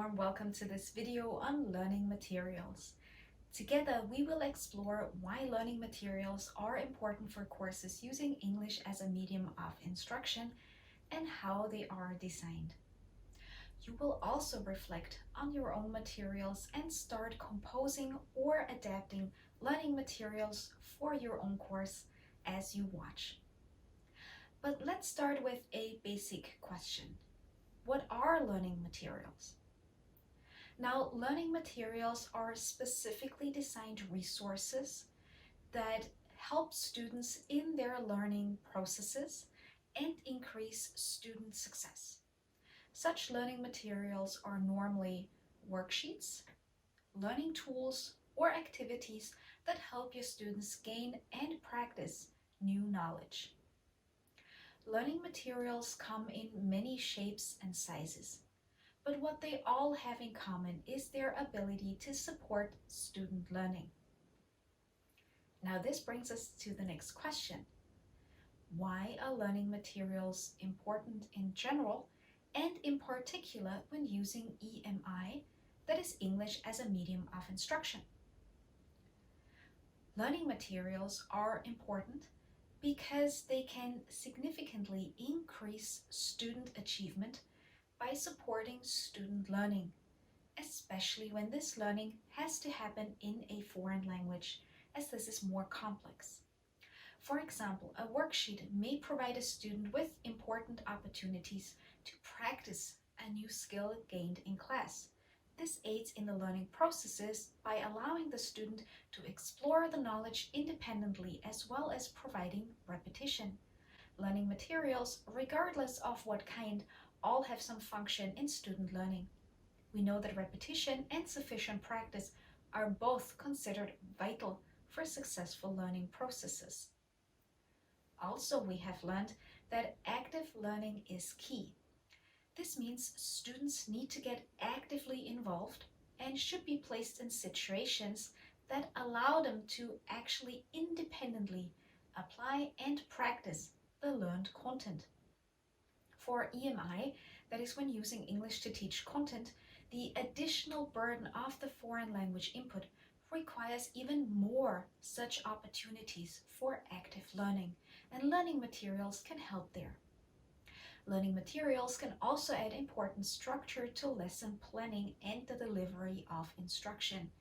warm welcome to this video on learning materials. Together, we will explore why learning materials are important for courses using English as a medium of instruction and how they are designed. You will also reflect on your own materials and start composing or adapting learning materials for your own course as you watch. But let's start with a basic question. What are learning materials? Now, learning materials are specifically designed resources that help students in their learning processes and increase student success. Such learning materials are normally worksheets, learning tools, or activities that help your students gain and practice new knowledge. Learning materials come in many shapes and sizes, but what they all have in common is their ability to support student learning. Now this brings us to the next question. Why are learning materials important in general and in particular when using EMI, that is English as a medium of instruction? Learning materials are important because they can significantly increase student achievement by supporting student learning, especially when this learning has to happen in a foreign language, as this is more complex. For example, a worksheet may provide a student with important opportunities to practice a new skill gained in class. This aids in the learning processes by allowing the student to explore the knowledge independently as well as providing repetition. Learning materials, regardless of what kind, all have some function in student learning. We know that repetition and sufficient practice are both considered vital for successful learning processes. Also, we have learned that active learning is key. This means students need to get actively involved and should be placed in situations that allow them to actually independently apply and practice the learned content. For EMI, that is when using English to teach content, the additional burden of the foreign language input requires even more such opportunities for active learning, and learning materials can help there. Learning materials can also add important structure to lesson planning and the delivery of instruction.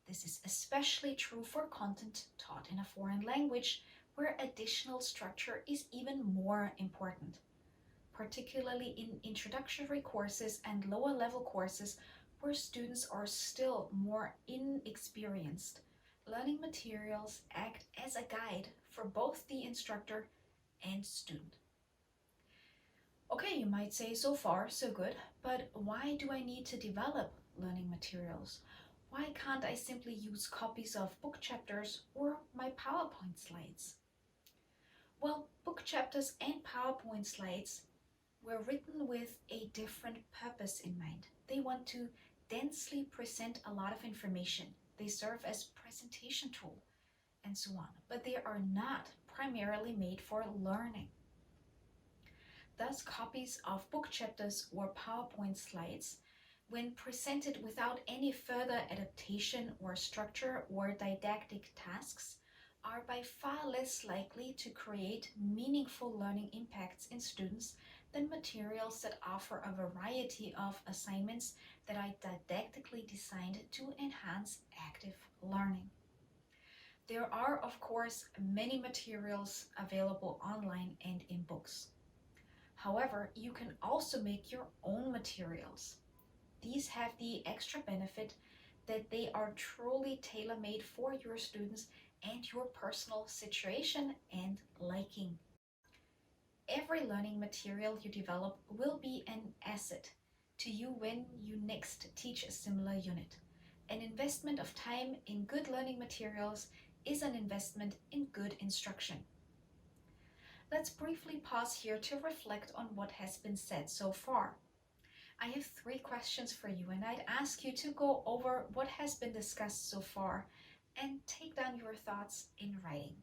This is especially true for content taught in a foreign language, where additional structure is even more important. Particularly in introductory courses and lower level courses where students are still more inexperienced, learning materials act as a guide for both the instructor and student. Okay, you might say so far so good, but why do I need to develop learning materials? Why can't I simply use copies of book chapters or my PowerPoint slides? Well, book chapters and PowerPoint slides were written with a different purpose in mind. They want to densely present a lot of information. They serve as presentation tool and so on, but they are not primarily made for learning. Thus, copies of book chapters or PowerPoint slides, when presented without any further adaptation or structure or didactic tasks, are by far less likely to create meaningful learning impacts in students than materials that offer a variety of assignments that are didactically designed to enhance active learning. There are, of course, many materials available online and in books. However, you can also make your own materials. These have the extra benefit that they are truly tailor-made for your students and your personal situation and liking. Every learning material you develop will be an asset to you when you next teach a similar unit. An investment of time in good learning materials is an investment in good instruction. Let's briefly pause here to reflect on what has been said so far. I have 3 questions for you, and I'd ask you to go over what has been discussed so far and take down your thoughts in writing.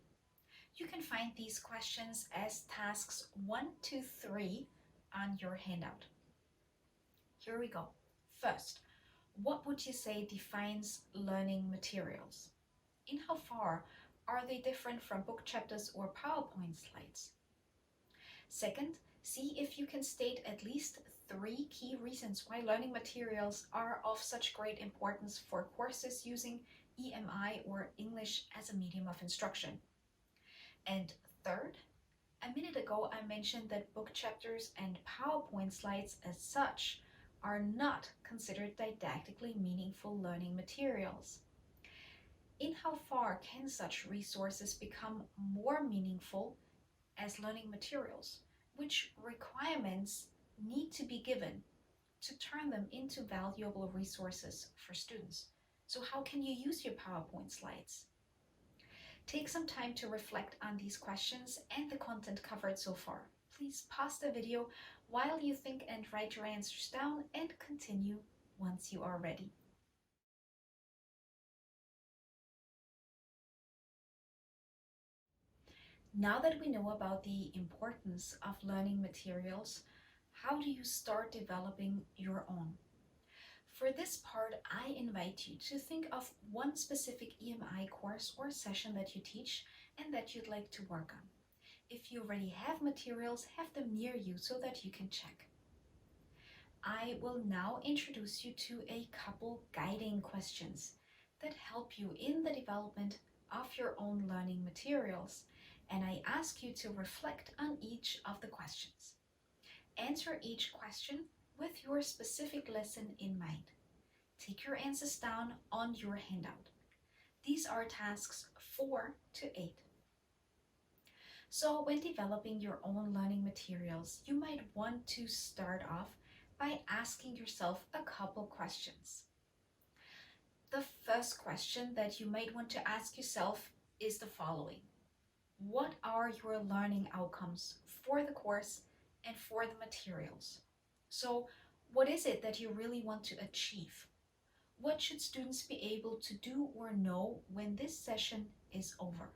You can find these questions as tasks 1 to 3 on your handout. Here we go. First, What would you say defines learning materials? In how far are they different from book chapters or PowerPoint slides? Second, see if you can state at least 3 key reasons why learning materials are of such great importance for courses using EMI or English as a medium of instruction. And third, a minute ago I mentioned that book chapters and PowerPoint slides as such are not considered didactically meaningful learning materials. In how far can such resources become more meaningful as learning materials? Which requirements need to be given to turn them into valuable resources for students? So how can you use your PowerPoint slides? Take some time to reflect on these questions and the content covered so far. Please pause the video while you think and write your answers down and continue once you are ready. Now that we know about the importance of learning materials, how do you start developing your own? For this part, I invite you to think of one specific EMI course or session that you teach and that you'd like to work on. If you already have materials, have them near you so that you can check. I will now introduce you to a couple guiding questions that help you in the development of your own learning materials, and I ask you to reflect on each of the questions. Answer each question with your specific lesson in mind. Take your answers down on your handout. These are tasks 4 to 8. So when developing your own learning materials, you might want to start off by asking yourself a couple questions. The first question that you might want to ask yourself is the following. What are your learning outcomes for the course and for the materials? So what is it that you really want to achieve? What should students be able to do or know when this session is over?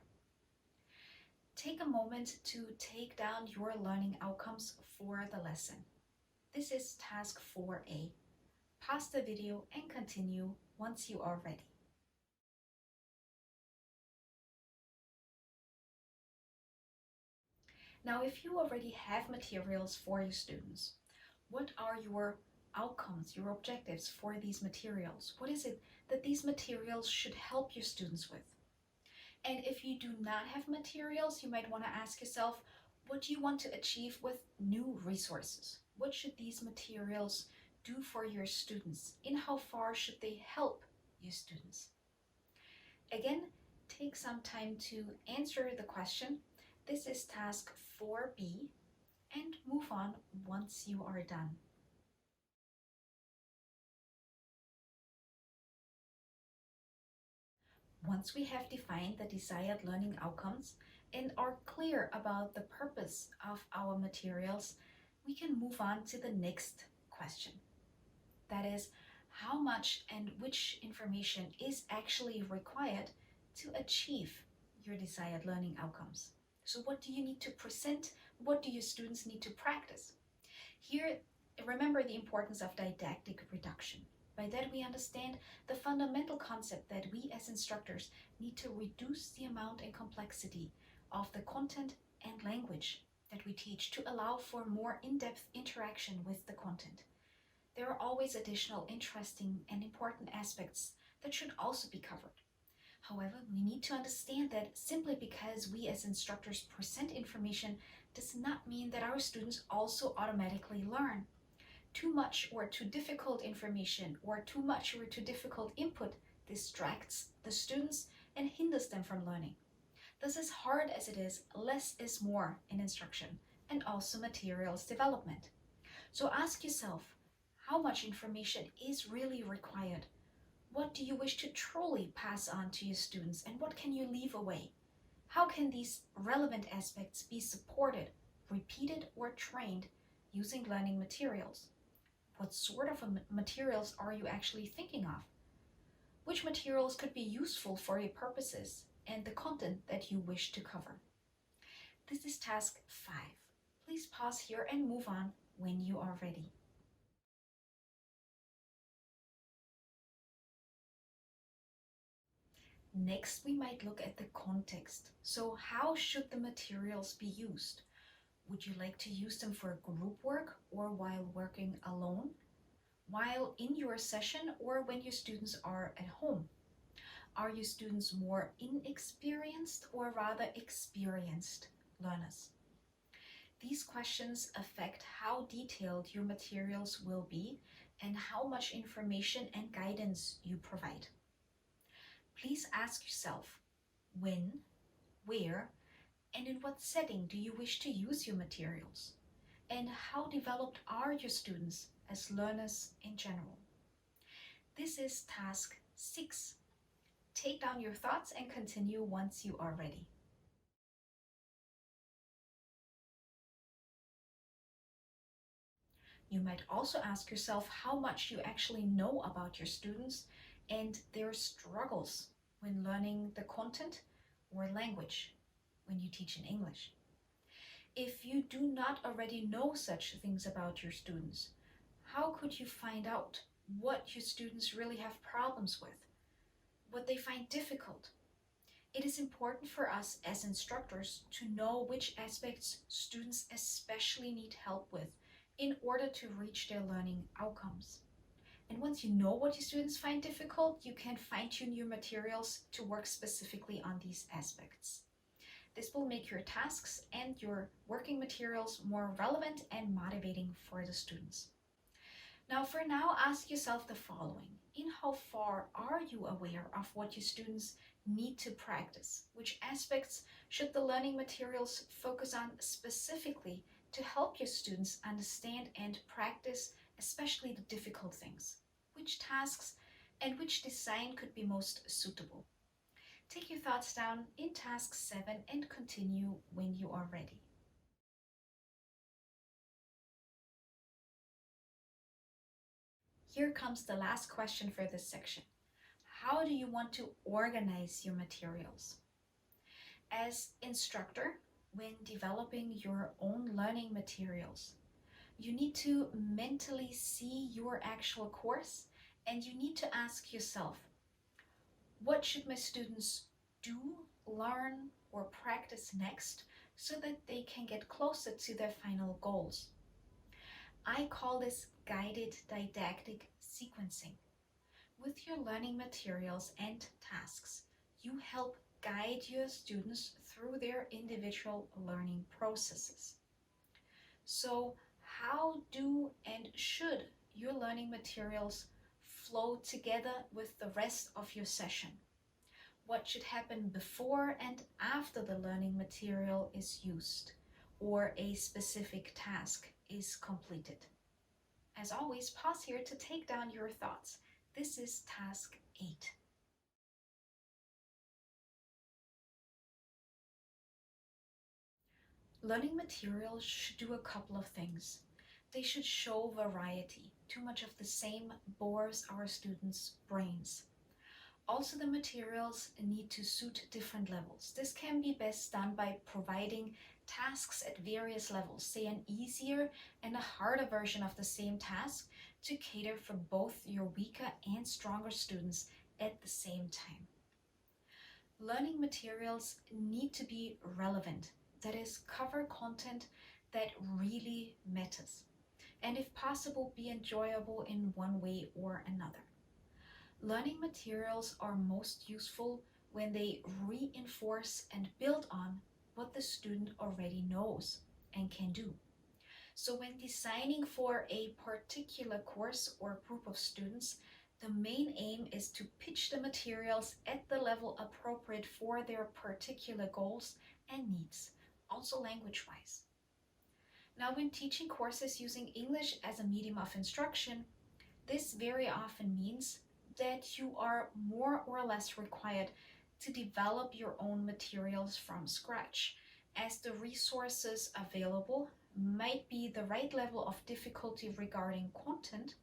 Take a moment to take down your learning outcomes for the lesson. This is task 4A. Pause the video and continue once you are ready. Now, if you already have materials for your students, what are your outcomes, your objectives for these materials? What is it that these materials should help your students with? And if you do not have materials, you might want to ask yourself, what do you want to achieve with new resources? What should these materials do for your students? In how far should they help your students? Again, take some time to answer the question. This is task 4B, and move on once you are done. Once we have defined the desired learning outcomes and are clear about the purpose of our materials, we can move on to the next question. That is, how much and which information is actually required to achieve your desired learning outcomes? So what do you need to present? What do your students need to practice? Here, remember the importance of didactic reduction. By that we understand the fundamental concept that we as instructors need to reduce the amount and complexity of the content and language that we teach to allow for more in-depth interaction with the content. There are always additional interesting and important aspects that should also be covered. However, we need to understand that simply because we as instructors present information does not mean that our students also automatically learn. Too much or too difficult information or too much or too difficult input distracts the students and hinders them from learning. Thus, as hard as it is, less is more in instruction and also materials development. So ask yourself, how much information is really required? What do you wish to truly pass on to your students, and what can you leave away? How can these relevant aspects be supported, repeated, or trained using learning materials? What sort of materials are you actually thinking of? Which materials could be useful for your purposes and the content that you wish to cover? This is task 5. Please pause here and move on when you are ready. Next, we might look at the context. So how should the materials be used? Would you like to use them for group work or while working alone? While in your session or when your students are at home? Are your students more inexperienced or rather experienced learners? These questions affect how detailed your materials will be and how much information and guidance you provide. Please ask yourself, when, where, and in what setting do you wish to use your materials? And how developed are your students as learners in general? This is task 6. Take down your thoughts and continue once you are ready. You might also ask yourself how much you actually know about your students and their struggles when learning the content or language when you teach in English. If you do not already know such things about your students, how could you find out what your students really have problems with, what they find difficult? It is important for us as instructors to know which aspects students especially need help with in order to reach their learning outcomes. And once you know what your students find difficult, you can fine-tune your materials to work specifically on these aspects. This will make your tasks and your working materials more relevant and motivating for the students. Now, for now, ask yourself the following. In how far are you aware of what your students need to practice? Which aspects should the learning materials focus on specifically to help your students understand and practice, especially the difficult things? Which tasks and which design could be most suitable? Take your thoughts down in task 7 and continue when you are ready. Here comes the last question for this section. How do you want to organize your materials? As instructor, when developing your own learning materials, you need to mentally see your actual course and you need to ask yourself, what should my students do, learn, or practice next so that they can get closer to their final goals? I call this guided didactic sequencing. With your learning materials and tasks, you help guide your students through their individual learning processes. So, how do and should your learning materials flow together with the rest of your session? What should happen before and after the learning material is used or a specific task is completed? As always, pause here to take down your thoughts. This is task 8. Learning materials should do a couple of things. They should show variety. Too much of the same bores our students' brains. Also, the materials need to suit different levels. This can be best done by providing tasks at various levels, say an easier and a harder version of the same task to cater for both your weaker and stronger students at the same time. Learning materials need to be relevant, that is, cover content that really matters, and if possible, be enjoyable in one way or another. Learning materials are most useful when they reinforce and build on what the student already knows and can do. So when designing for a particular course or group of students, the main aim is to pitch the materials at the level appropriate for their particular goals and needs, also language-wise. Now, when teaching courses using English as a medium of instruction, this very often means that you are more or less required to develop your own materials from scratch, as the resources available might be the right level of difficulty regarding content,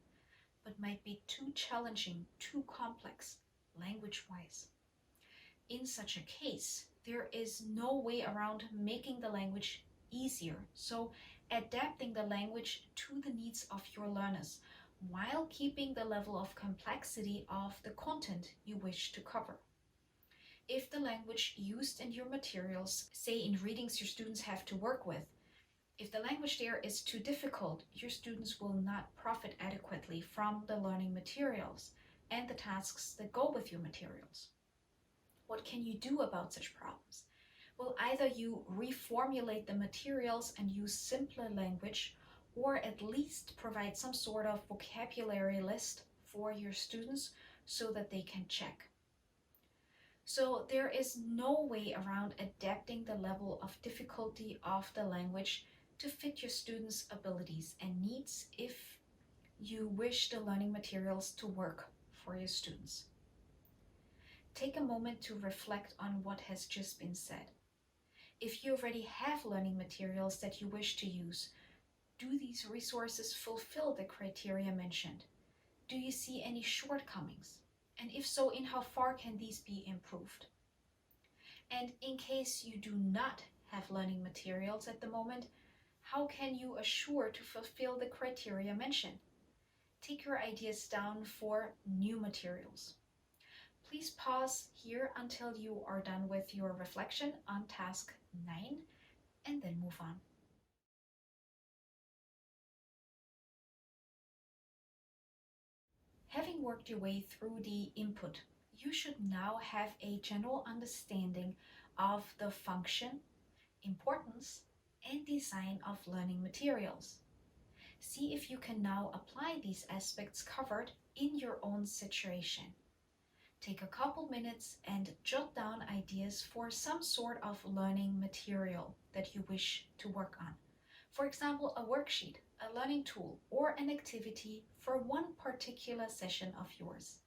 but might be too challenging, too complex, language-wise. In such a case, there is no way around making the language easier, so adapting the language to the needs of your learners while keeping the level of complexity of the content you wish to cover. If the language used in your materials, say in readings your students have to work with, if the language there is too difficult, your students will not profit adequately from the learning materials and the tasks that go with your materials. What can you do about such problems? Well, either you reformulate the materials and use simpler language, or at least provide some sort of vocabulary list for your students so that they can check. So there is no way around adapting the level of difficulty of the language to fit your students' abilities and needs if you wish the learning materials to work for your students. Take a moment to reflect on what has just been said. If you already have learning materials that you wish to use, do these resources fulfill the criteria mentioned? Do you see any shortcomings? And if so, in how far can these be improved? And in case you do not have learning materials at the moment, how can you assure to fulfill the criteria mentioned? Take your ideas down for new materials. Please pause here until you are done with your reflection on task 9 and then move on. Having worked your way through the input, you should now have a general understanding of the function, importance, and design of learning materials. See if you can now apply these aspects covered in your own situation. Take a couple minutes and jot down ideas for some sort of learning material that you wish to work on. For example, a worksheet, a learning tool, or an activity for one particular session of yours.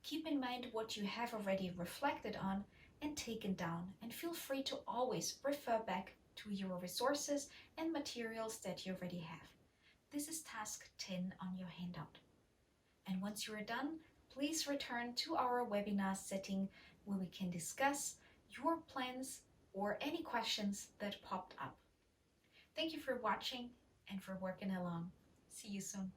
Keep in mind what you have already reflected on and taken down, and feel free to always refer back to your resources and materials that you already have. This is task 10 on your handout. And once you are done, please return to our webinar setting where we can discuss your plans or any questions that popped up. Thank you for watching and for working along. See you soon.